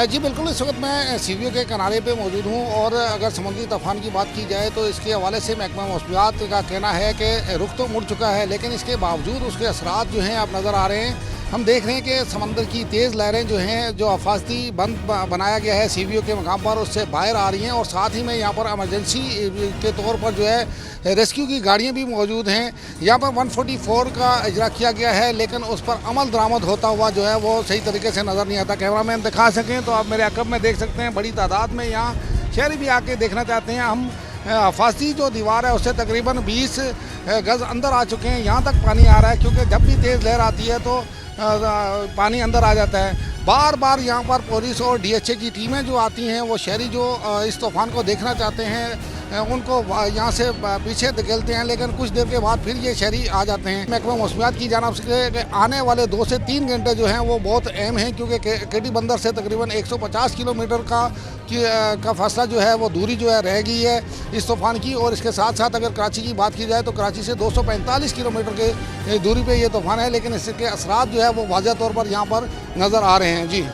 जी बिल्कुल, इस वक्त मैं सीवीओ के किनारे पे मौजूद हूँ और अगर समुद्री तूफान की बात की जाए तो इसके हवाले से महकमा मौसमियात का कहना है कि रुख तो मुड़ चुका है, लेकिन इसके बावजूद उसके असरात जो हैं अब नज़र आ रहे हैं। हम देख रहे हैं कि समंदर की तेज़ लहरें जो हैं, जो हिफाजती बंद बनाया गया है सीवीओ के मकाम पर, उससे बाहर आ रही हैं और साथ ही में यहाँ पर एमरजेंसी के तौर पर जो है रेस्क्यू की गाड़ियाँ भी मौजूद हैं। यहाँ पर 144 का इजरा किया गया है, लेकिन उस पर अमल दरामद होता हुआ जो है वो सही तरीके से नज़र नहीं आता। कैमरामैन दिखा सकें तो आप मेरे अकब में देख सकते हैं, बड़ी तादाद में यहाँ शहरी भी आके देखना चाहते हैं। हम हिफाजती जो दीवार है उससे तकरीबन 20 गज़ अंदर आ चुके हैं। यहाँ तक पानी आ रहा है, क्योंकि जब भी तेज़ लहर आती है तो पानी अंदर आ जाता है। बार बार यहाँ पर पुलिस और डीएचए की टीमें जो आती हैं, वो शहरी जो इस तूफ़ान को देखना चाहते हैं उनको यहाँ से पीछे धकेलते हैं, लेकिन कुछ देर के बाद फिर ये शहरी आ जाते हैं। महकमा मौसमियात की जानिब से आने वाले 2 से 3 घंटे जो हैं वो बहुत अहम हैं, क्योंकि केटी बंदर से तकरीबन 150 किलोमीटर का फासला जो है वो दूरी जो है रह गई है इस तूफ़ान की। और इसके साथ साथ अगर कराची की बात की जाए तो कराची से 245 किलोमीटर के दूरी पे ये तूफ़ान है, लेकिन इसके असरात जो है वो वाज़ह तौर पर यहाँ पर नज़र आ रहे हैं। जी।